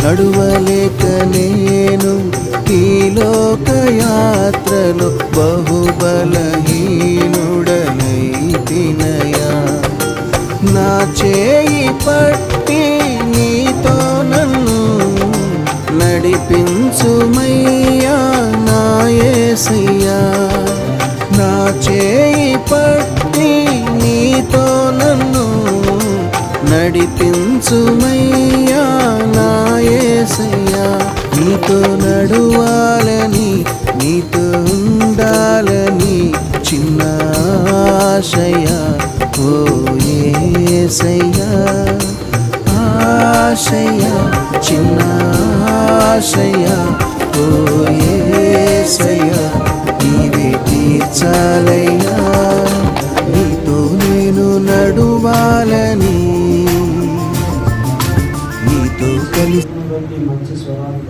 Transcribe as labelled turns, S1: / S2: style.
S1: నడువలేక నేను ఈ లోకయాత్రలో బహుబలహీనుడనైతినయా. నా చేయి పట్టి నీతో నన్ను నడిపించుమయ్యా నా యేసయ్యా. నా చేయి పట్టి నీతో నన్ను నడిపించుమయ్యా నా యేసయ్యా. నీతో నడువాలని నీతో ఉండాలని చిన్న ఆశయ ఓ యేసయ్యా. ఆశయ చిన్న ఆశయ ఓ యేసయ్యా. నీవే తీర్చాలయ్యా. నీతో నేను నడువాలని నీతో కలిసి
S2: మంచి స్వరాలు